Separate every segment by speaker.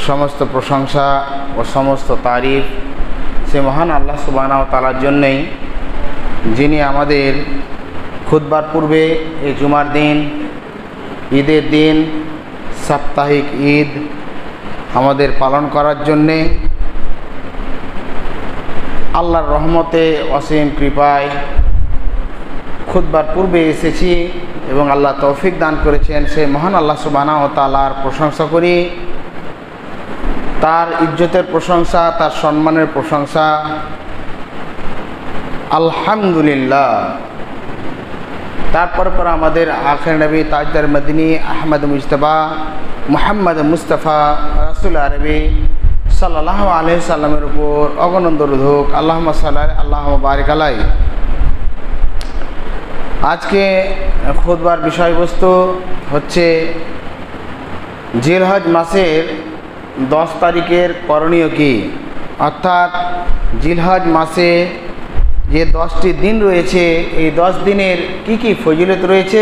Speaker 1: সমস্ত প্রশংসা ও সমস্ত তারিফ সে মহান আল্লাহ সুবহানাহু ওয়া তাআলার জন্যই, যিনি আমাদের খুতবার পূর্বে এই জুমার দিন, ঈদের দিন, সাপ্তাহিক ঈদ আমাদের পালন করার জন্যে আল্লাহর রহমতে অসীম কৃপায় খুতবার পূর্বে এসেছি এবং আল্লাহ তৌফিক দান করেছেন। সেই মহান আল্লাহ সুবহানাহু ওয়া তাআলার প্রশংসা করি, তার ইজ্জতের প্রশংসা, তার সম্মানের প্রশংসা। আলহামদুলিল্লাহ। তারপর আমাদের আখির নবী তাজদার মদিনী আহমদ মুজতবা মুহাম্মদ মুস্তাফা রাসূল আরবি সাল্লাল্লাহু আলাইহি সাল্লামের উপর অগণন দরুদ হোক। আল্লাহুম্মা সাল্লি আল্লাহুম্মা বারিক আলাইহি। আজকে খুতবার বিষয়বস্তু হচ্ছে জিলহজ মাসের 10 তারিখের করণীয় কি, অর্থাৎ জিলহজ মাসে যে 10টি দিন রয়েছে, এই 10 দিনের কি কি ফজিলত রয়েছে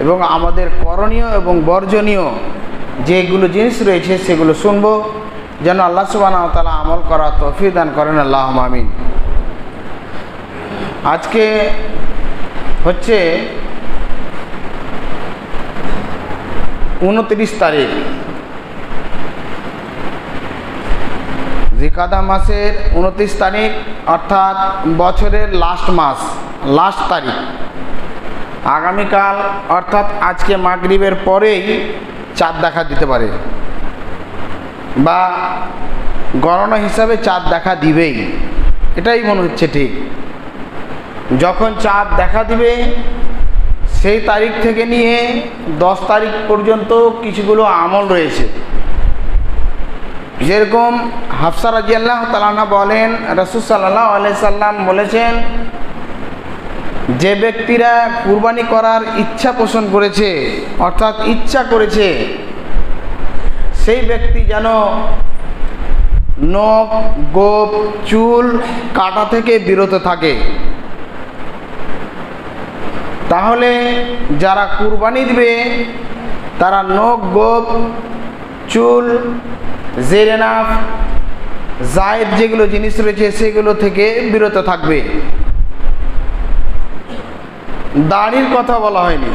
Speaker 1: এবং আমাদের করণীয় এবং বর্জনীয় যেগুলো জিনিস রয়েছে সেগুলো শুনবো, যেন আল্লাহ সুবহানাহু ওয়া তাআলা আমল করার তৌফিক দান করেন। আল্লাহুম্মা আমিন। আজকে হচ্ছে 29 তারিখ, জিলকাদা মাসের 29 তারিখ, অর্থাৎ বছরের লাস্ট মাস, লাস্ট তারিখ। আগামীকাল অর্থাৎ আজকে মাগরিবের পরেই চাঁদ দেখা দিতে পারে, বা গণনা হিসাবে চাঁদ দেখা দিবেই, এটাই মনে হচ্ছে ঠিক। যখন চাঁদ দেখা দিবে সেই তারিখ থেকে নিয়ে 10 তারিখ পর্যন্ত কিছুগুলো আমল রয়েছে। যেরকম হাফসা রাদিয়াল্লাহু তাআলা আনহা বলেন, রাসূল সাল্লাল্লাহু আলাইহি সাল্লাম বলেছেন, যে ব্যক্তিরা কুরবানি করার ইচ্ছা পোষণ করেছে, অর্থাৎ ইচ্ছা করেছে, সেই ব্যক্তি যেন নখ, গোপ, চুল কাটা থেকে বিরত থাকে। তাহলে যারা কুরবানি দিবে তারা নখ, গোপ, চুল, জেরেনাফ, জায়েদ যেগুলো জিনিস রয়েছে সেগুলো থেকে বিরত থাকবে। দাড়ির কথা বলা হয়নি,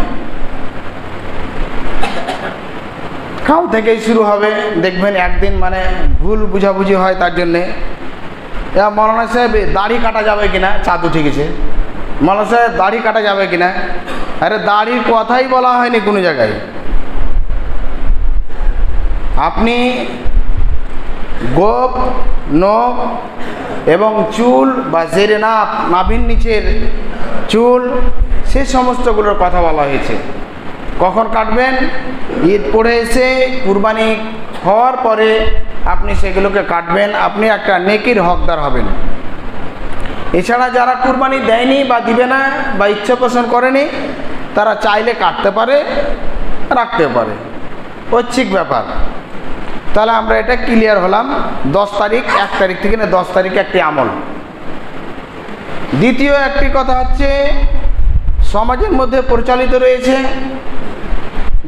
Speaker 1: কাল থেকেই শুরু হবে। দেখবেন একদিন মানে ভুল বুঝাবুঝি হয়, তার জন্যে মৌলানা সাহেব দাড়ি কাটা যাবে কিনা, চাঁদ উঠে গেছে, মৌলানা সাহেব দাড়ি কাটা যাবে কিনা। আরে দাড়ির কথাই বলা হয়নি কোনো জায়গায়। আপনি গোপ, নখ এবং চুল বা জেরেনাফ, নাভির নিচের চুল, সে সমস্তগুলোর কথা বলা হয়েছে। কখন কাটবেন? ঈদ পড়ে এসে কুরবানি হওয়ার পরে আপনি সেগুলোকে কাটবেন, আপনি একটা নেকির হকদার হবেন। এছাড়া যারা কুরবানি দেয়নি বা দিবে না বা ইচ্ছা পোষণ করেনি, তারা চাইলে কাটতে পারে, রাখতে পারে, ঐচ্ছিক ব্যাপার। তাহলে আমরা এটা ক্লিয়ার হলাম। 10 তারিখ, 1 তারিখ থেকে না 10 তারিখে একটি আমল। দ্বিতীয় একটি কথা হচ্ছে, সমাজের মধ্যে প্রচলিত রয়েছে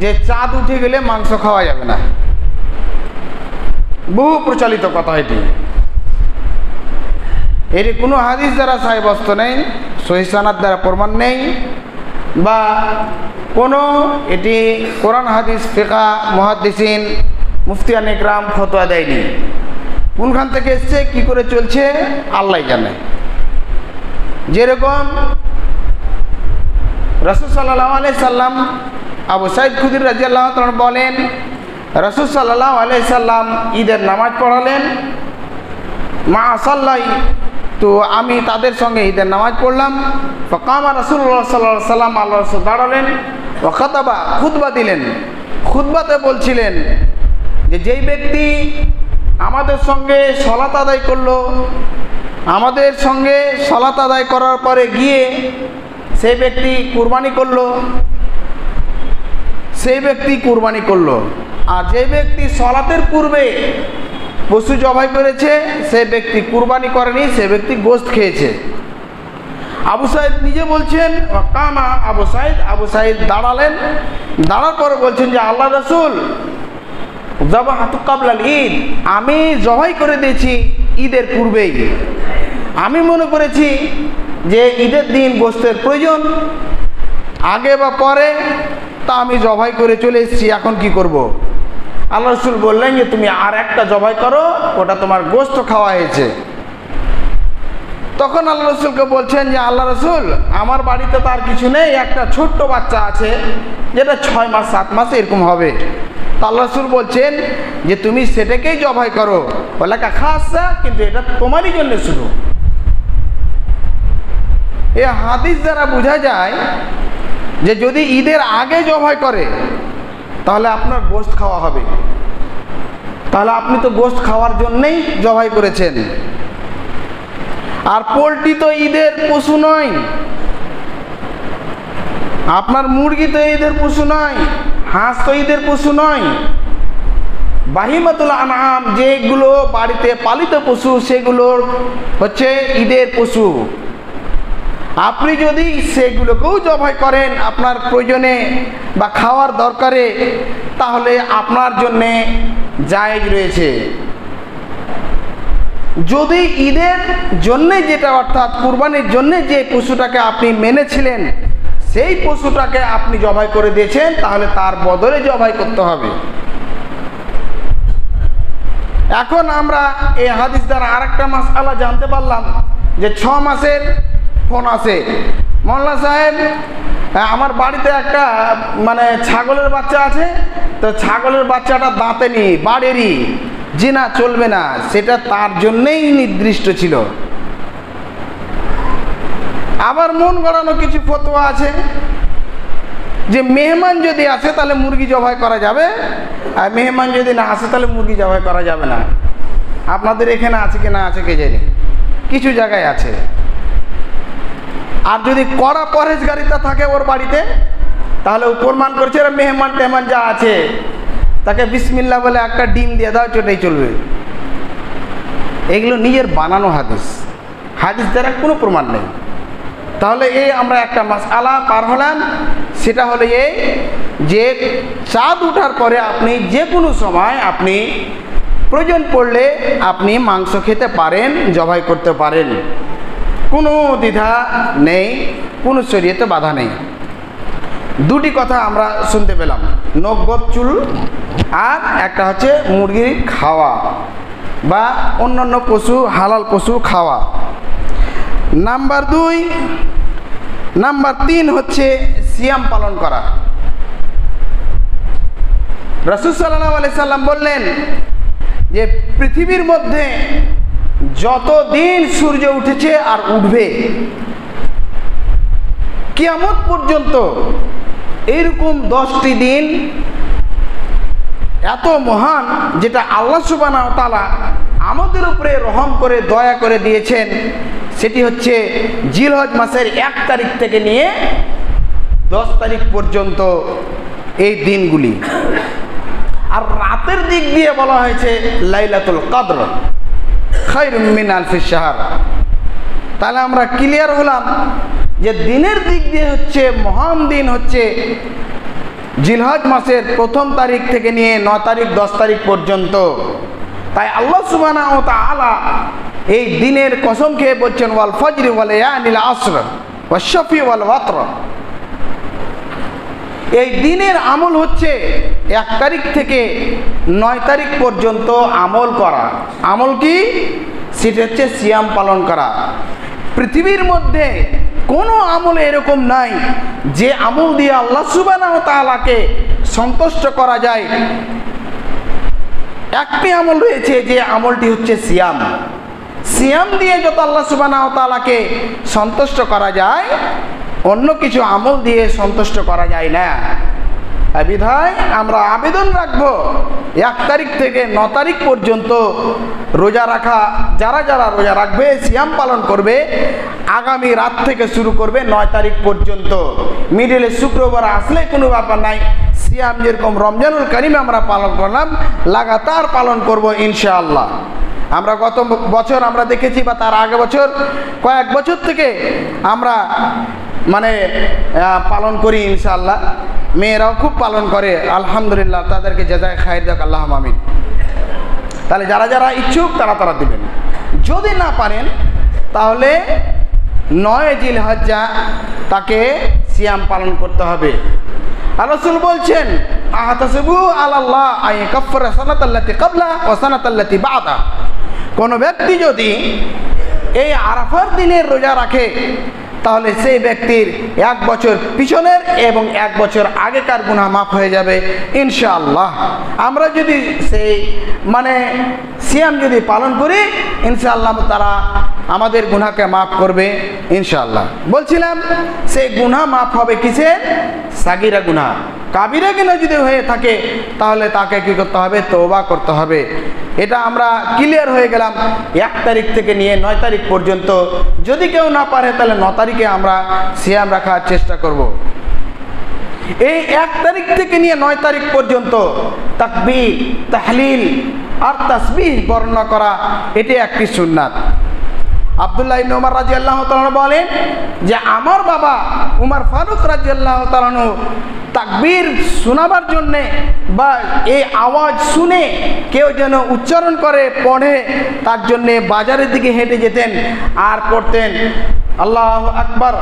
Speaker 1: যে চাঁদ উঠে গেলে মাংস খাওয়া যাবে না। বহু প্রচলিত কথা এটি। এর কোনো হাদিস দ্বারা সাব্যস্ত নেই, সহিহ সনদ দ্বারা প্রমাণ নেই, বা কোনো এটি কোরআন হাদিস, ফিকহ, মুহাদ্দিসিন, মুফতিয়ান ইকরাম ফতোয়া দেয়নি। কোনখান থেকে এসছে, কি করে চলছে, আল্লাহ জানে। যেরকম রাসূল সাল্লাল্লাহু আলাইহি সাল্লাম, আবু সাঈদ খুদরি রাদিয়াল্লাহু তাআলা বলেন, রাসূল সাল্লাল্লাহু আলাইহি সাল্লাম ঈদের নামাজ পড়ালেন, মা সাল্লাই, তো আমি তাদের সঙ্গে ঈদের নামাজ পড়লাম। ফাকামা রাসূলুল্লাহ সাল্লাল্লাহু আলাইহি সাল্লাম, আল্লাহ রাসূল দাঁড়ালেন, ওয়া খাতাবা, খুতবা দিলেন। খুতবাতে বলছিলেন যে যেই ব্যক্তি আমাদের সঙ্গে সালাত আদায় করলো, আমাদের সঙ্গে সালাত আদায় করার পরে গিয়ে সেই ব্যক্তি কুরবানি করলো, সেই ব্যক্তি কুরবানি করলো। আর যে ব্যক্তি সালাতের পূর্বে পশু জবাই করেছে, সে ব্যক্তি কুরবানি করেনি, সে ব্যক্তি গোশত খেয়েছে। আবু সাঈদ নিজে বলছেন, কামা আবু সাঈদ দাঁড়ালেন, দাঁড়ার পরে বলছেন যে আল্লাহ রাসূল, যাবাহাতু কাবলাল ঈদ, আমি জবাই করে দিয়েছি ঈদের পূর্বেই। আমি মনে করেছি যে ঈদের দিন গোশতের প্রয়োজন, আগে বা পরে, তা আমি জবাই করে চলে এসেছি, এখন কি করব? আল্লাহ রসুল বললেন যে তুমি আর একটা জবাই করো, ওটা তোমার গোশত খাওয়া হয়েছে। তখন আল্লাহ রসুলকে বলছেন যে আল্লাহ রসুল, আমার বাড়িতে তো আর কিছু নেই, একটা ছোট্ট বাচ্চা আছে যেটা 6 মাস 7 মাস এরকম হবে। তা আল্লাহ রসুল বলছেন যে তুমি সেটাকেই জবাই করো, বলে খাসা, কিন্তু এটা তোমারই জন্য শুধু। এই হাদিস দ্বারা বোঝা যায় যে যদি ঈদের আগে জবাই করে তাহলে আপনার গোশত খাওয়া হবে, তাহলে আপনি তো গোশত খাওয়ার জন্যেই জবাই করেছেন। আর পোলট্রি তো ঈদের পশু নয়, আপনার মুরগি তো ঈদের পশু নয়, হাঁস তো ঈদের পশু নয়। বাহিমাতুল আনআম যেগুলো বাড়িতে পালিত পশু সেগুলোর হচ্ছে ঈদের পশু। আপনি যদি সেগুলোকেও জবাই করেন আপনার প্রয়োজনে বা খাওয়ার দরকারে, তাহলে আপনার জন্যে জায়েজ রয়েছে। যদি ঈদের জন্যে যেটা, অর্থাৎ কুরবানির জন্যে যে পশুটাকে আপনি মেনেছিলেন সেই পশুটাকে আপনি জবাই করে দিয়েছেন, তাহলে তার বদলে জবাই করতে হবে। এখন আমরা এই হাদিস দ্বারা আরেকটা মাসআলা জানতে পারলাম যে 6 মাসের ফোন আছে। মোল্লা সাহেব, আমার বাড়িতে একটা ছাগলের বাচ্চা আছে, তো ছাগলের বাচ্চাটা দাঁতে নি, বাড়েরই, জিনা চলবে না, সেটা তার জন্যেই নির্দিষ্ট ছিল। আবার মন গড়ানো কিছু ফতোয়া আছে যে মেহমান যদি আসে তাহলে মুরগি জবাই করা যাবে, আর মেহমান যদি না আসে তাহলে মুরগি জবাই করা যাবে না। আপনাদের এখানে আছে কি না আছে কে জানি, কিছু জায়গায় আছে। আর যদি কড়া পরহেজগারিতা থাকে ওর বাড়িতে, তাহলে ও প্রমাণ করছে মেহমান টেহমান যা আছে তাকে বিসমিল্লাহ বলে একটা ডিম দিয়ে দাও, চোটাই চলবে। এগুলো নিজের বানানো হাদিস, হাদিস দ্বারা কোনো প্রমাণ নেই। তাহলে এই আমরা একটা মাসআলা পার হলাম, সেটা হলো এই যে চাঁদ ওঠার পরে আপনি যে কোনো সময় আপনি প্রয়োজন পড়লে আপনি মাংস খেতে পারেন, জবাই করতে পারেন, কোনো দ্বিধা নেই, কোনো শরীয়তে বাধা নেই। দুটি কথা আমরা শুনতে পেলাম, নগদ চুল আর একটা হচ্ছে মুরগির খাওয়া বা অন্যান্য পশু, হালাল পশু খাওয়া। নাম্বার 2, নাম্বার 3 হচ্ছে সিয়াম পালন করা। রাসূল সাল্লাল্লাহু আলাইহি সাল্লাম বললেন যে পৃথিবীর মধ্যে যত দিন সূর্য উঠেছে আর উঠবে কিয়ামত পর্যন্ত, এইরকম 10টি দিন এত মহান যেটা আল্লাহ সুবহানাহু ওয়া তাআলা আমাদের উপরে রহম করে দয়া করে দিয়েছেন। সেটি হচ্ছে জিলহজ মাসের 1 তারিখ থেকে নিয়ে 10 তারিখ পর্যন্ত এই দিনগুলি। আর রাতের দিক দিয়ে বলা হয়েছে লাইলাতুল কদর খায়রুম মিন আলফি শাহর। তাহলে আমরা ক্লিয়ার হলাম যে দিনের দিক দিয়ে হচ্ছে মহান দিন হচ্ছে জিলহজ মাসের 1ম তারিখ থেকে নিয়ে 9 তারিখ 10 তারিখ পর্যন্ত। তাই আল্লাহ সুবহানাহু ওয়া তাআলা এই দিনের কসম খেয়ে বলছেন ওয়াল ফজরি ওয়াল ইয়ানিল আসর ওয়াশ শাফি ওয়াল ওয়াতর। এই দিনের আমল হচ্ছে 1 তারিখ থেকে 9 তারিখ পর্যন্ত আমল করা। আমল কি? সেটা হচ্ছে সিয়াম পালন করা। পৃথিবীর মধ্যে কোনো আমল এরকম নাই যে আমল দিয়ে আল্লাহ সুবহানাহু ওয়া তাআলাকে সন্তুষ্ট করা যায়। একটি আমল রয়েছে, যে আমলটি হচ্ছে সিয়াম। সিয়াম দিয়ে যত আল্লাহ সুবহানাহু ওয়া তাআলাকে সন্তুষ্ট করা যায়, অন্য কিছু আমল দিয়ে সন্তুষ্ট করা যায় না। বিধায় আমরা আবেদন রাখবো 1 তারিখ থেকে 9 তারিখ পর্যন্ত রোজা রাখা, যারা যারা রোজা রাখবে, সিয়াম পালন করবে, আগামী রাত থেকে শুরু করবে 9 তারিখ পর্যন্ত। মিডলে শুক্রবার আসলে কোনো ব্যাপার নাই। সিয়াম যেরকম রমজানুল কারিম আমরা পালন করলাম, লাগাতার পালন করব ইনশাআল্লাহ। আমরা গত বছর আমরা দেখেছি, বা তার আগে বছর, কয়েক বছর থেকে আমরা পালন করি ইনশাআল্লাহ। মেয়েরাও খুব পালন করে, আলহামদুলিল্লাহ, তাদেরকে জাযায়ে খায়ের দেখ আল্লাহ আমিন। তাহলে যারা যারা ইচ্ছুক তারা দিবেন। যদি না পারেন তাহলে 9 জিলহজ্জা তাকে সিয়াম পালন করতে হবে। আর রাসূল বলছেন, আহতাসিবু আলাল্লাহ আইয়াকাফফারা সানাতাল্লাতি ক্বাবলা ওয়া সানাতাল্লাতি বা'দা। কোনো ব্যক্তি যদি এই আরাফার দিনের রোজা রাখে তাহলে সেই ব্যক্তির 1 বছর পিছনের এবং 1 বছর আগেকার গুনাহ মাফ হয়ে যাবে ইনশাআল্লাহ। আমরা যদি সেই সিয়াম যদি পালন করি ইনশাআল্লাহ তারা আমাদের গুনাহকে মাফ করবে ইনশাআল্লাহ। বলছিলাম সেই গুনাহ মাফ হবে কিসের? সাগীরা গুনাহ। কাবিরা গুনাহ যদি হয়ে থাকে তাহলে তাকে কি করতে হবে? তওবা করতে হবে। এটা আমরা ক্লিয়ার হয়ে গেলাম 1 তারিখ থেকে নিয়ে 9 তারিখ পর্যন্ত। যদি কেউ না পারে তাহলে 9 তারিখে আমরা সিয়াম রাখার চেষ্টা করব। এই 1 তারিখ থেকে নিয়ে 9 তারিখ পর্যন্ত তাকবীর, তাহলিল আর তাসবিহ বর্ণনা করা এটি একটি সুন্নাত। আব্দুল্লাহ ইবনে উমর রাদিয়াল্লাহু তাআলা বলেন যে আমার বাবা উমর ফারুক রাদিয়াল্লাহু তাআলা তাকবীর শোনাবার জন্যে বা এই আওয়াজ শুনে কেউ যেন উচ্চারণ করে পড়ে তার জন্যে বাজারের দিকে হেঁটে যেতেন আর পড়তেন আল্লাহু আকবার,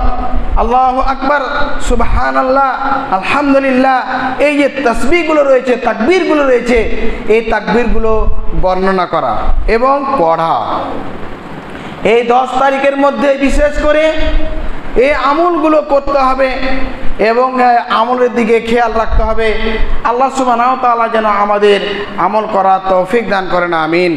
Speaker 1: আল্লাহু আকবার, সুবহানাল্লাহ, আলহামদুলিল্লাহ। এই যে তাসবিহগুলো রয়েছে, তাকবীরগুলো রয়েছে, এই তাকবীরগুলো বর্ণনা করা এবং পড়া। এই 10 তারিখের মধ্যে বিশেষ করে এই আমলগুলো করতে হবে এবং আমলের দিকে খেয়াল রাখতে হবে। আল্লাহ সুবহানাহু ওয়া তাআলা যেন আমাদের আমল করার তৌফিক দান করেন, আমিন।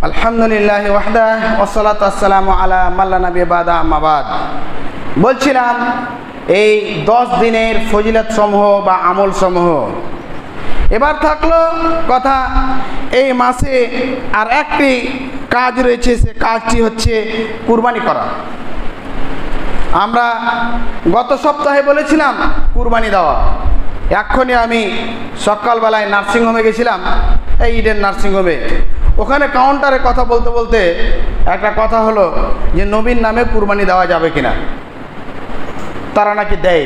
Speaker 1: আলহামদুলিল্লাহ ওয়াহদাহ ওয়াসসালাতু ওয়াসসালামু আলা মান লা নাবিয়্যা বা'দা, আম্মা বা'দ। বলছিলাম এই 10 দিনের ফজিলত সমূহ বা আমল সমূহ। এবার থাকলো কথা এই মাসে আর একটি কাজ রয়েছে, সে কাজটি হচ্ছে কুরবানি করা। আমরা গত সপ্তাহে বলেছিলাম কুরবানি দেওয়া। এক্ষুনি আমি সকালবেলায় নার্সিংহোমে গেছিলাম, এই ইডেন নার্সিংহোমে। ওখানে কাউন্টারে কথা বলতে বলতে একটা কথা হলো যে নবীর নামে কুরবানি দেওয়া যাবে কিনা। তারা নাকি দেয়।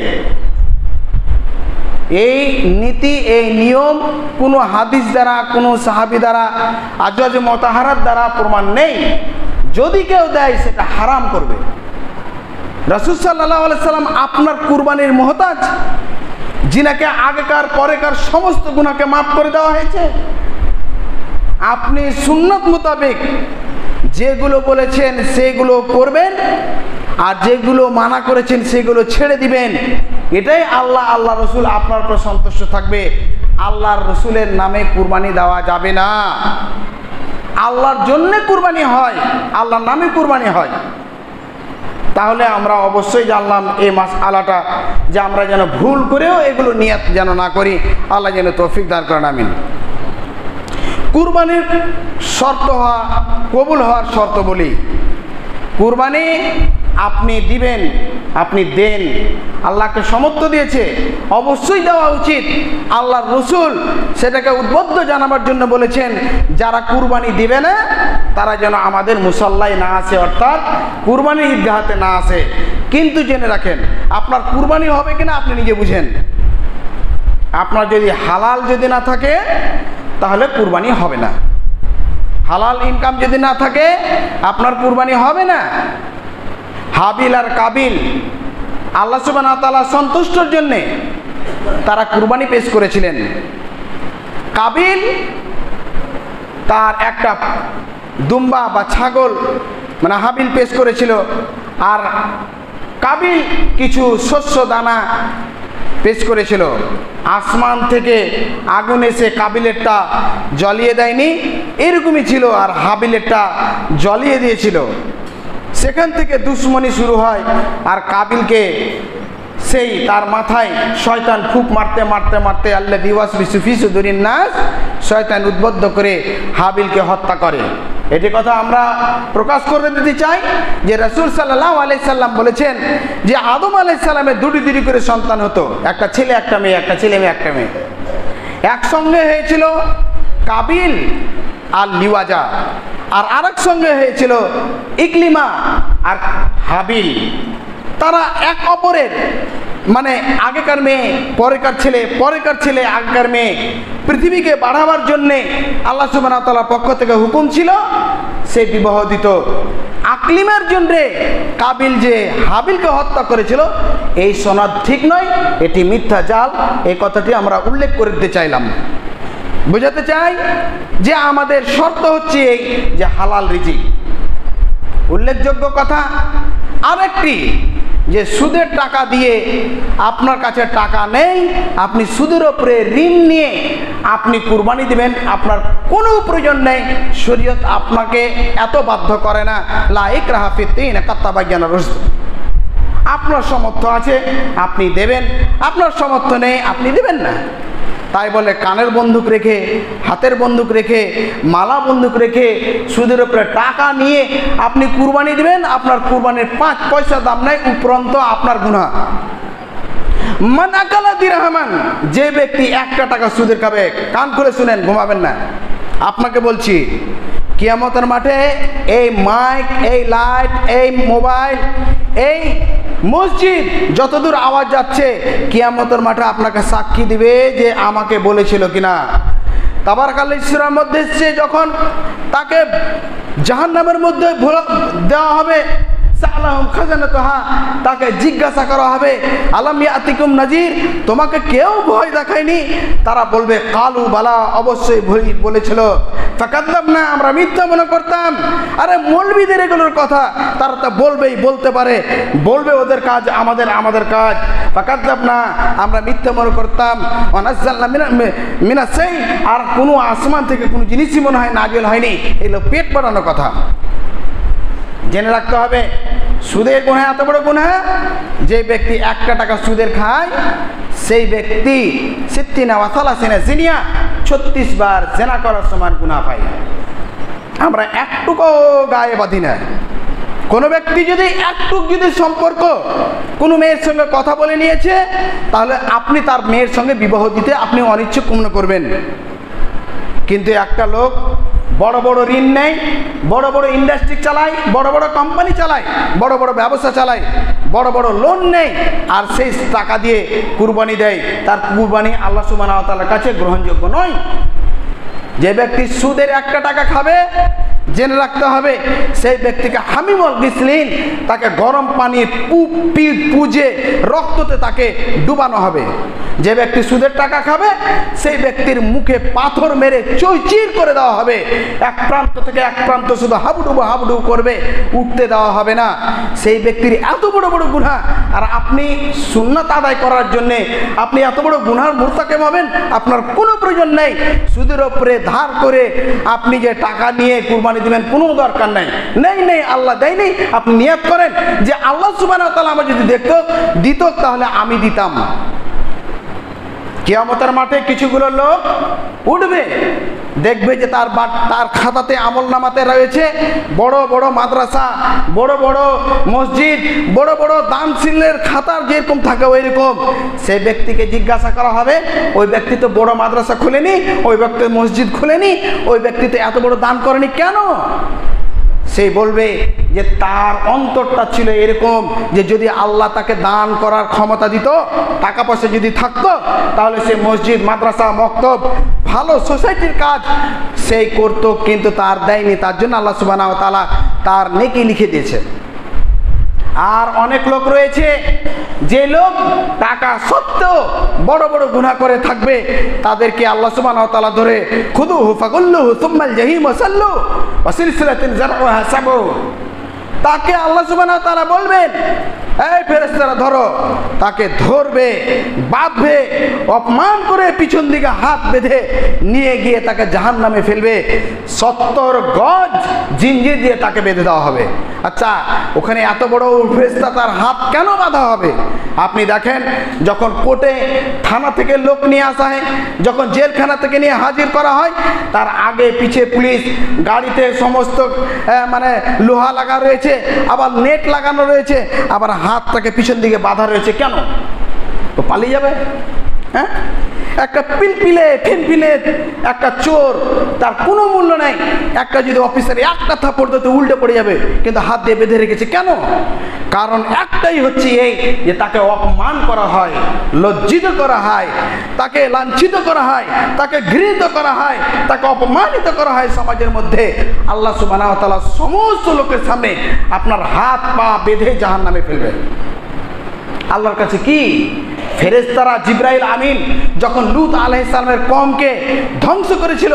Speaker 1: এই নীতি, এই নিয়ম কোনো হাদিস দ্বারা, কোনো সাহাবী দ্বারা, আজওয়াজে মুতাহহারাত দ্বারা প্রমাণ নেই। যদি কেউ দেয় সেটা হারাম করবে। রাসূল সাল্লাল্লাহু আলাইহি সাল্লাম আপনার কুরবানির মুহতাজ, যিনাকে আগেকার পরেকার সমস্ত গুনাহকে মাফ করে দেওয়া হয়েছে। আপনি সুন্নত মোতাবেক যেগুলো বলেছেন সেগুলো করবেন আর যেগুলো মানা করেছেন সেগুলো ছেড়ে দিবেন। এটাই আল্লাহ রসুল আপনার উপর সন্তুষ্ট থাকবে। আল্লাহর রসুলের নামে কুরবানি দেওয়া যাবে না। আল্লাহর জন্যে কুরবানি হয়, আল্লাহর নামে কুরবানি হয়। তাহলে আমরা অবশ্যই জানলাম এই মাসআলাটা, যে আমরা যেন ভুল করেও এগুলো নিয়ত যেন না করি। আল্লাহ যেন তৌফিক দান করেন, আমিন। কুরবানির শর্ত হওয়া, কবুল হওয়ার শর্ত বলি। কুরবানি আপনি দিবেন, আপনি দেন, আল্লাহকে সমর্থ দিয়েছে, অবশ্যই দেওয়া উচিত। আল্লাহর রসুল সেটাকে উদ্বুদ্ধ জানাবার জন্য বলেছেন যারা কুরবানি দিবে না তারা যেন আমাদের মুসাল্লায় না আসে, অর্থাৎ কুরবানির ঈদগাহতে না আসে। কিন্তু জেনে রাখেন আপনার কুরবানি হবে কিনা আপনি নিজে বুঝেন। আপনার যদি হালাল যদি না থাকে তাহলে কুরবানি হবে না। হালাল ইনকাম যদি না থাকে আপনার কুরবানি হবে না। হাবিল আর কাবিল আল্লাহ সুবহানাহু ওয়া তাআলা সন্তুষ্টর জন্যে তারা কুরবানি পেশ করেছিলেন। কাবিল তার একটা দুম্বা বা ছাগল হাবিল পেশ করেছিল, আর কাবিল কিছু শস্য দানা পেশ করেছিল। আসমান থেকে আগুন এসে কাবিলেরটা জ্বলিয়ে দেয়নি, এরকমই ছিল, আর হাবিলেরটা জ্বলিয়ে দিয়েছিল। সেখান থেকে দুশ্মনী শুরু হয়, আর কাবিলকে সেই তার মাথায় শয়তান ফুক মারতে মারতে মারতে আল্লাযী ওয়াসওয়াসু ফি সুদুরিন নাস, শয়তান উদ্বুদ্ধ করে হাবিলকে হত্যা করে। এটি কথা আমরা প্রকাশ করে দিতে চাই যে রাসূল সাল্লাল্লাহু আলাইহি সাল্লাম বলেছেন যে আদম আলাইহিস সালামের দুটি করে সন্তান হতো, একটা ছেলে একটা মেয়ে, একটা ছেলে মেয়ে একটা মেয়ে। একসঙ্গে হয়েছিল কাবিল আর লিওয়াজা, আর আরেক সঙ্গে হয়েছিল ইকলিমা আর হাবিল। তারা এক অপরের মানে আগেকার মেয়ে পরেকার ছেলে, পরেকার ছেলে আগেকার মেয়ে, পৃথিবীকে বাড়াবার জন্যে আল্লাহ সুবহানাহু ওয়া তাআলার পক্ষ থেকে হুকুম ছিল সে বিবাহ দিত। আকলিমার জন্যে কাবিল যে হাবিলকে হত্যা করেছিল এই সনদ ঠিক নয়, এটি মিথ্যা জাল। এই কথাটি আমরা উল্লেখ করে দিতে চাইলাম। বোঝাতে চাই যে আমাদের শর্ত হচ্ছে এই যে হালাল রিজিক। উল্লেখযোগ্য কথা আরেকটি, যে সুদের টাকা দিয়ে আপনার কাছে টাকা নেই, আপনি সুদের উপরে ঋণ নিয়ে আপনি কুরবানি দিবেন, আপনার কোনো প্রয়োজন নেই। শরীয়ত আপনাকে এত বাধ্য করে না। লা ইকরাহা ফিদ্দীন কাদ তাবায়্যানা রুশদ। আপনার সামর্থ্য আছে আপনি দেবেন, আপনার সামর্থ্য নেই আপনি দেবেন না। তাই বলে কানের বন্দুক রেখে, হাতের বন্দুক রেখে, মালা বন্দুক রেখে সুদের উপরে টাকা নিয়ে আপনি কুরবানি দিবেন, আপনার কুরবানির 5 পয়সা দাম নাই, উপরন্ত আপনার গুনাহ। মান আকালা দিরহামান, যে ব্যক্তি 1 টাকা সুদের খাবে, কান খুলে শুনেন, ঘুমাবেন না। আপনাকে বলছি কিয়ামতের মাঠে এই মাইক, এই লাইট, এই মোবাইল, এই মসজিদ যতদূর আওয়াজ যাচ্ছে কিয়ামতের মাঠে আপনাকে সাক্ষী দিবে যে আমাকে বলেছিল কিনা। তাবারাকাল্লাহ সূরার মধ্যে এসেছে যখন তাকে জাহান্নামের মধ্যে দেওয়া হবে, সালাহুম খাজানাতুহা, তাকে জিজ্ঞাসা করা হবে আলাম ইয়াতিকুম নাজির, তোমাকে কেউ ভয় দেখায়নি? তারা বলবে কালু বালা, অবশ্যই বলেছিল। ফাকাযাবনা, আমরা মিথ্যা মনে করতাম। আরে মৌলবীদের এগুলোর কথা তারা তো বলবেই, বলতে পারে, বলবে ওদের কাজ, আমাদের কাজ। ফাকাযাবনা, আমরা মিথ্যা মনে করতাম। ওয়ানাজ্জালনা মিনাস সাই, আর কোনো আসমান থেকে কোনো জিনিসই মনে হয় নাজিল হয়নি। এগুলো পেট বাড়ানোর কথা। জেনে রাখতে হবে সুদের গুনাহ এত বড় গুনাহ, যে ব্যক্তি 1 টাকা সুদের খায় সেই ব্যক্তি 60 ওয়া 30 জিনিয়া, 36 বার জেনা করার সমান গুনাহ পায়। আমরা একটুকু গায়ে বাঁধি না। কোনো ব্যক্তি যদি যদি সম্পর্ক কোনো মেয়ের সঙ্গে কথা বলে নিয়েছে, তাহলে আপনি তার মেয়ের সঙ্গে বিবাহ দিতে আপনি অনিচ্ছুক মনে করবেন। কিন্তু একটা লোক বড় বড় ঋণ নেয়, বড় বড় ইন্ডাস্ট্রি চালায়, বড় বড় কোম্পানি চালায়, বড় বড় ব্যবসা চালায়, বড় বড় লোন নেয়, আর সেই টাকা দিয়ে কুরবানি দেয়, তার কুরবানি আল্লাহ সুবহানাহু ওয়া তাআলার কাছে গ্রহণযোগ্য নয়। যে ব্যক্তি সুদের 1 টাকা খাবে, জেনে রাখতে হবে সেই ব্যক্তিকে হামিমুল গিসলিন, তাকে গরম পানি পুজে রক্ততে তাকে ডুবানো হবে। যে ব্যক্তি সুদের টাকা খাবে সেই ব্যক্তির মুখে পাথর মেরে চৌচির করে দেওয়া হবে। এক প্রান্ত থেকে এক প্রান্ত শুধু হাবুডুবু করবে, উঠতে দেওয়া হবে না। সেই ব্যক্তির এত বড় বড় গুনাহ, আর আপনি সুন্নাত আদায় করার জন্যে আপনি এত বড় গুনাহর মুরতাকিব হবেন, আপনার কোনো প্রয়োজন নেই। সুদের উপরে ধার করে আপনি যে টাকা নিয়ে কুরবানি দিবেন কোনো দরকার নাই। নেই আল্লাহ দেয়নি, আপনি নিয়ত করেন যে আল্লাহ সুবহানাহু ওয়া তাআলা আমার যদি দিত তাহলে আমি দিতাম। কিয়ামতের মাঠে কিছুগুলো লোক উঠবে, দেখবে যে তার খাতাতে আমলনামাতে রয়েছে বড় বড় মাদ্রাসা, বড় বড় মসজিদ, বড় বড় দানশীলের খাতার যেরকম থাকে ওই রকম। সেই ব্যক্তিকে জিজ্ঞাসা করা হবে, ওই ব্যক্তি তো বড় মাদ্রাসা খুলেনি, ওই ব্যক্তি মসজিদ খুলেনি, ওই ব্যক্তি তো এত বড় দান করেনি কেন? সে বলবে যে তার অন্তরটা ছিল এরকম যে যদি আল্লাহ তাকে দান করার ক্ষমতা দিত, টাকা পয়সা যদি থাকতো, তাহলে সে মসজিদ, মাদ্রাসা, মক্তব, ভালো সোসাইটির কাজ সেই করতো, কিন্তু তার দেয়নি। তার জন্য আল্লাহ সুবহানাহু ওয়া তাআলা তার নেকি লিখে দিয়েছে। আর অনেক লোক রয়েছে যে লোক টাকা সত্ত্বেও বড় বড় গুনাহ করে থাকবে, তাদেরকে আল্লাহ সুবহানাহু ওয়া তাআলা ধরে খুযুহু ফাগুল্লুহু সুম্মাল জাহিম সাল্লু ওয়া সিলসিলাতিন যারউহা সাবউ, তাকে আল্লাহ সুবহানাহু ওয়া তাআলা বলবেন এই ফেরেশতারা ধরো, তাকে ধরবে, বাঁধবে, অপমান করে পিছন দিকে হাত বেঁধে নিয়ে গিয়ে তাকে জাহান্নামে ফেলবে। 70 গজ জিঞ্জির দিয়ে তাকে বেঁধে দেওয়া হবে। আচ্ছা, ওখানে এত বড় ফেরেশতা, তার হাত কেন বাঁধা হবে? আপনি দেখেন, যখন কোর্টে থানা থেকে লোক নিয়ে আসা হয়, যখন জেলখানা থেকে নিয়ে হাজির করা হয়, তার আগে পিছে পুলিশ, গাড়িতে সমস্ত মানে লোহা লাগা রয়েছে, আবার নেট লাগানো রয়েছে, আবার হাতটাকে পিছন দিকে বাঁধা রয়েছে। কেন? তো পালিয়ে যাবে। হ্যাঁ, একটা পিলপিলে ফিনফিনে একটা চোর, তার কোনো মূল্য নাই। একটা যদি অফিসার একটা থাপ্পড় দিতে উল্টে পড়ে যাবে, কিন্তু হাত দিয়ে বেঁধে রেখেছে। কেন? কারণ একটাই হচ্ছে এই, যে তাকে অপমান করা হয়, লজ্জিত করা হয়, তাকে লাঞ্ছিত করা হয়, তাকে ঘৃণিত করা হয়, তাকে অপমানিত করা হয় সমাজের মধ্যে। আল্লাহ সুবহানাহু ওয়া তাআলা সমস্ত লোকের সামনে আপনার হাত পা বেঁধে জাহান্নামে ফেলবে। আল্লাহর কাছে কি? ফেরেশতারা জিবরাইল আমিন যখন লূত আলাইহিস সালামের কওমকে ধ্বংস করেছিল,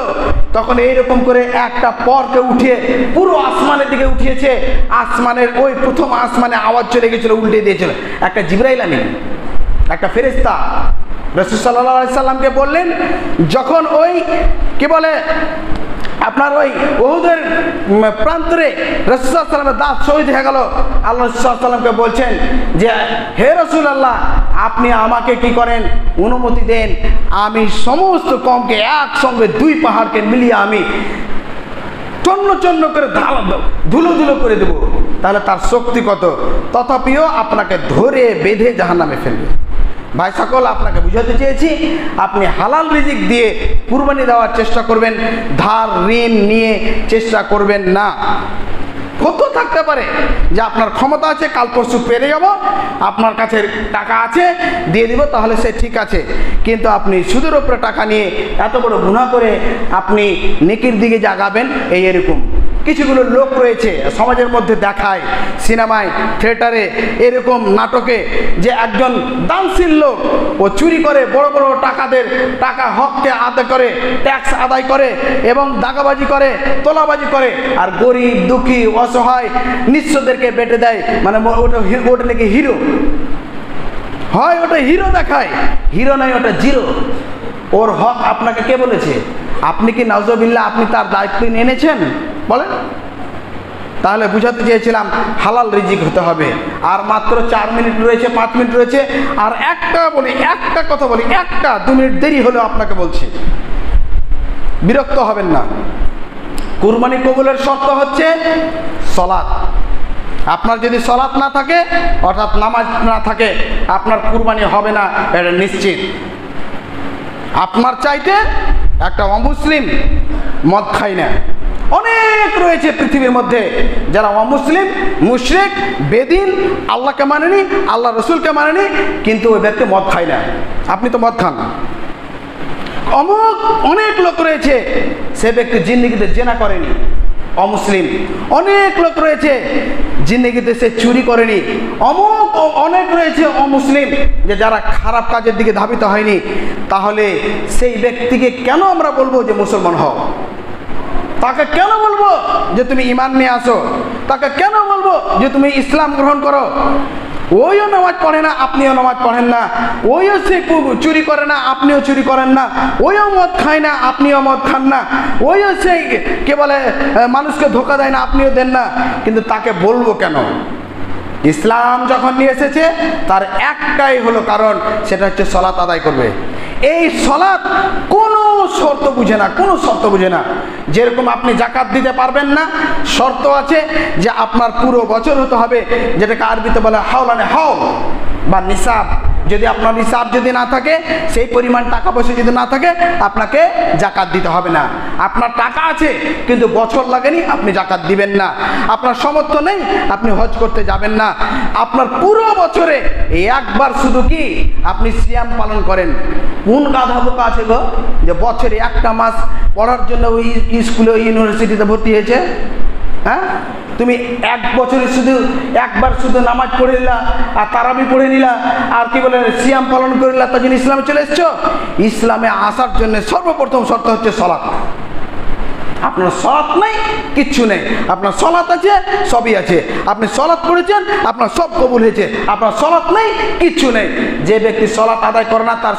Speaker 1: তখন এইরকম করে একটা পরকে উঠিয়ে পুরো আসমানের দিকে উঠিয়েছে। আসমানের ওই প্রথম আসমানে আওয়াজ চলে গেছিল, উল্টে দিয়েছিল। একটা জিবরাইল আমিন, একটা ফেরেশতা রাসূল সাল্লাল্লাহু আলাইহি সাল্লামকে বললেন, যখন ওই কি বলে আপনার ওই উহুদের প্রান্তরে রাসূল সাল্লাল্লাহু আলাইহি সাল্লামের দাঁত শহীদ হয়ে গেল, আল্লাহ রাসূল সাল্লাল্লাহু আলাইহি সাল্লামকে বলছেন যে, হে রাসূলুল্লাহ, আপনি আমাকে কি করেন? অনুমতি দেন, আমি সমস্ত কওমকে একসঙ্গে 2 পাহাড়কে মিলিয়ে আমি চন্ন চন্ন করে ধুলো ধুলো করে দেব। তাহলে তার শক্তি কত? তথাপিও আপনাকে ধরে বেঁধে জাহান্নামে ফেলবে। ভাই সকল, আপনাকে বুঝাতে চেয়েছি, আপনি হালাল রিজিক দিয়ে কুরবানি দেওয়ার চেষ্টা করবেন, ধার ঋণ নিয়ে চেষ্টা করবেন না। কত থাকতে পারে যে আপনার ক্ষমতা আছে, কাল পরশু পেরে যাব, আপনার কাছে টাকা আছে, দিয়ে দিব, তাহলে সে ঠিক আছে। কিন্তু আপনি সুদের উপরে টাকা নিয়ে এত বড় গুনাহ করে আপনি নেকির দিকে জাগাবেন, এরকম কিছুগুলো লোক রয়েছে সমাজের মধ্যে দেখায়, সিনেমায়, থিয়েটারে, এরকম নাটকে, যে একজন দানশীল লোক, ও চুরি করে বড় বড় টাকা হককে আদায় করে, ট্যাক্স আদায় করে এবং দাগাবাজি করে, তোলাবাজি করে, আর গরিব দুঃখী অসহায় নিঃস্বদেরকে বেটে দেয়। মানে ওটা নাকি হিরো হয়, ওটা হিরো দেখায়। হিরো নয়, ওটা জিরো। ওর হক আপনাকে কে বলেছে? আপনি কি নাউজুবিল্লাহ আপনি তার দায়িত্ব নিয়ে এনেছেন? বলেন। তাহলে বুঝাতে চেয়েছিলাম, হালাল রিজিক হতে হবে। আর মাত্র 4 মিনিট রয়েছে, 5 মিনিট রয়েছে, আর একটা কথা বলি, 1-2 মিনিট দেরি হলেও আপনাকে বলছি, বিরক্ত হবেন না। কুরবানি কবুলের শর্ত হচ্ছে সালাত। আপনার যদি সালাত না থাকে, অর্থাৎ নামাজ না থাকে, আপনার কুরবানি হবে না, এটা নিশ্চিত। আপনার চাইতে একটা অমুসলিম মদ খায় না। অনেক রয়েছে পৃথিবীর মধ্যে যারা অমুসলিম, মুশরিক, বেদিন, আল্লাহকে মানেনি, আল্লাহ রসুলকে মানেনি, কিন্তু ওই ব্যক্তি মদ খায় না। আপনি তো মদ খান। অনেক লোক রয়েছে, সে ব্যক্তি জিন্দেগিতে জেনা করেনি, অমুসলিম। অনেক লোক রয়েছে জিন্দেগিতে সে চুরি করেনি। অনেক রয়েছে অমুসলিম, যে যারা খারাপ কাজের দিকে ধাবিত হয়নি। তাহলে সেই ব্যক্তিকে কেন আমরা বলবো যে মুসলমান হও? তাকে কেন বলবো যে তুমি ঈমান নিয়ে আসো? তাকে কেন বলবো যে তুমি ইসলাম গ্রহণ করো? ওইও নামাজ পড়ে না, আপনিও নামাজ পড়েন না। ওইও সে চুরি করে না, আপনিও চুরি করেন না। ওইও মদ খায় না, আপনিও মদ খান না। ওইও সে কে বলে মানুষকে ধোকা দেয় না, আপনিও দেন না। কিন্তু তাকে বলবো কেন? ইসলাম যখন নিয়ে এসেছে তার একটাই হলো কারণ, সেটা হচ্ছে সালাত আদায় করবে। এই সালাত কোনো শর্ত বুঝে না, কোনো শর্ত বুঝে না। যেরকম আপনি যাকাত দিতে পারবেন না, শর্ত আছে যে আপনার পুরো বছর হতে হবে, যেটাকে আরবিতে বলে হাওলানে হাওল বা নিসাব। যদি আপনার নিসাব যদি না থাকে, সেই পরিমাণ টাকা পয়সা যদি না থাকে, আপনাকে যাকাত দিতে হবে না। আপনার টাকা আছে কিন্তু বছর লাগেনি, আপনি যাকাত দিবেন না। আপনার সামর্থ্য নেই, আপনি হজ করতে যাবেন না। আপনার পুরো বছরে একবার শুধু কি আপনি সিয়াম পালন করেন। কোন গাধা বোকা আছে গো যে বছরে একটা মাস পড়ার জন্য ওই স্কুলে ইউনিভার্সিটিতে ভর্তি হয়েছে? হ্যাঁ, তুমি এক বছরে শুধু একবার শুধু নামাজ পড়ে নিলা, আর তারাবি পড়ে নিলা, আর কি বলে সিয়াম পালন করে নিলা, তার জন্য ইসলামে চলে এসছো? ইসলামে আসার জন্য সর্বপ্রথম শর্ত হচ্ছে সালাত। আপনার সলাৎ নেই, কিচ্ছু নেই। আপনার সলাৎ আছে, সবই আছে। আপনি সলাৎ করেছেন, আপনার সব কবুল হয়েছে। আপনার সলাৎ নেই, কিচ্ছু নেই। যে ব্যক্তি সলাৎ আদায় করে না, তার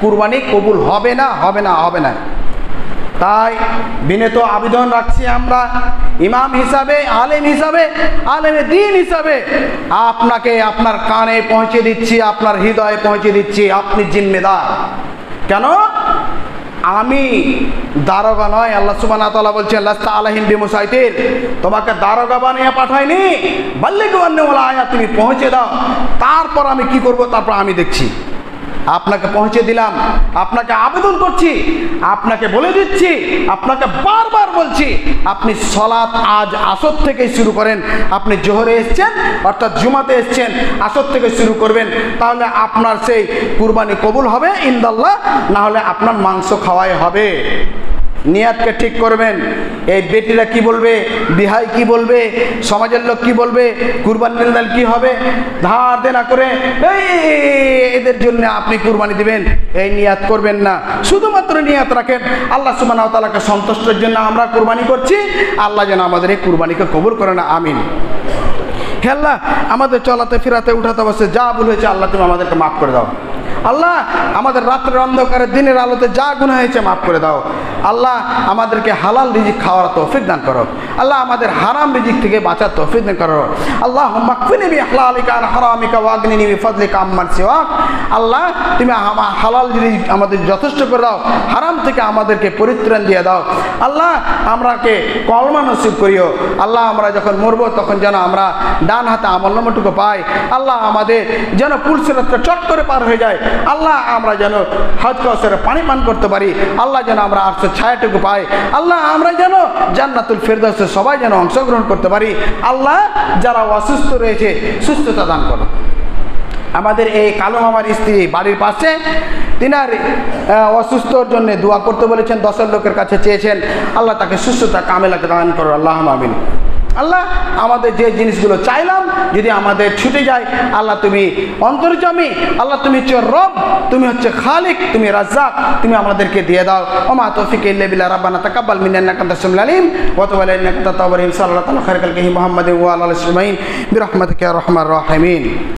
Speaker 1: কুরবানি কবুল হবে না, হবে না, হবে না। তাই বিনীত আবেদন রাখছি আমরা ইমাম হিসাবে, আলেম হিসাবে, আলেমে দ্বীন হিসাবে আপনাকে আপনার কানে পৌঁছে দিচ্ছি, আপনার হৃদয়ে পৌঁছে দিচ্ছি, আপনি জিম্মেদার। কেন? আমি দারোগা নয়। আল্লাহ সুবহানাহু ওয়া তাআলা বলছেন লাস্তা আলাইহিম বিমুসাইতির, তোমাকে দারোগা বানিয়ে পাঠাইনি, বাল্লিগু আন্নী ওয়াল আয়া, তুমি পৌঁছে দাও। তারপর আমি কি করব, তারপর আমি দেখছি। আপনাকে পৌঁছে দিলাম, আপনাকে আবেদন করছি, আপনাকে বলে দিচ্ছি, আপনাকে বারবার বলছি, আপনি সলাৎ আজ আসর থেকে শুরু করেন। আপনি জোহরে এসছেন, অর্থাৎ জুমাতে এসছেন, আসর থেকে শুরু করবেন, তাহলে আপনার সেই কুরবানি কবুল হবে ইনশাআল্লাহ। না হলে আপনার মাংস খাওয়াই হবে। নিয়াতকে ঠিক করবেন। এই বেটিরা কি বলবে, বিহাই কি বলবে, সমাজের লোক কি বলবে, কুরবানির দিন কি হবে, ধার দেনা করে এদের জন্য আপনি কুরবানি দিবেন, এই নিয়াত করবেন না। শুধুমাত্র নিয়াত রাখেন আল্লাহ সুবহানাহু ওয়া তাআলাকে সন্তুষ্টের জন্য আমরা কুরবানি করছি, আল্লাহ যেন আমাদের এই কুরবানিকে কবুল করে না, আমিন। হে আল্লাহ, আমাদের চলাতে ফেরাতে উঠাতে বসে যা ভুল হয়েছে আল্লাহ তুমি আমাদেরকে মাফ করে দাও। আল্লাহ, আমাদের রাত্রের অন্ধকারে দিনের আলোতে যা গুনাহ হয়েছে মাফ করে দাও। আল্লাহ, আমাদেরকে হালাল রিজিক খাওয়ার তৌফিক দান করো। আল্লাহ, আমাদের হারাম রিজিক থেকে বাঁচার তৌফিক দান করো। আল্লাহুম্মা কফিনি বিহালালিকা আন হারামিকা ওয়াগনিনি বিফাদলিকা আম্মান সিওয়াক। আল্লাহ, তুমি হালাল রিজিক আমাদের যথেষ্ট করে দাও, হারাম থেকে আমাদেরকে পরিত্রাণ দিয়ে দাও। আল্লাহ, আমরাকে কলমা নসিব করিও। আল্লাহ, আমরা যখন মরব তখন যেন আমরা ডান হাতে আমলনামাটুকু পাই। আল্লাহ, আমাদের যেন পুলসিরাতটা চট করে পার হয়ে যায়। আল্লাহ, আমরা যেন হজ কাউসারে পানি পান করতে পারি। আল্লাহ, যেন আমরা আরশের ছায়াটুকু পাই। আল্লাহ, আমরা যেন জান্নাতুল ফেরদাউসে সবাই যেন অংশগ্রহণ করতে পারি। আল্লাহ, যারা অসুস্থ রয়েছে সুস্থতা দান করো। আমাদের এই কালো মামার স্ত্রী বাড়ির পাশে, তিনার অসুস্থর জন্য দোয়া করতে বলেছেন, 10 লোকের কাছে চেয়েছেন। আল্লাহ, তাকে সুস্থতা কামেলাকে দান করো, আল্লাহ আমিন। আল্লাহ, আমাদের যে জিনিসগুলো চাইলাম যদি আমাদের ছুটে যায়, আল্লাহ তুমি অন্তর্যামী, আল্লাহ তুমি হচ্ছে রব, তুমি হচ্ছে খালিক, তুমি রাজ্জাক, তুমি আমাদেরকে দিয়ে দাও। ওমা তৌফিক ইল্লা বিল্লাহ, রাব্বানা তাকাব্বাল মিন্না ইন্নাকা আনতাস সামিউল আলিম ওয়া তুব আলাইনা ইন্নাকা আনতাত তাওয়াবুর রহিম। সাল্লাল্লাহু আলা খায়রিল খালকি মুহাম্মাদিন ওয়া আলা আলিহি ওয়া সাহবিহি বিরহমাতিকা ইয়া আরহামার রাহিমিন।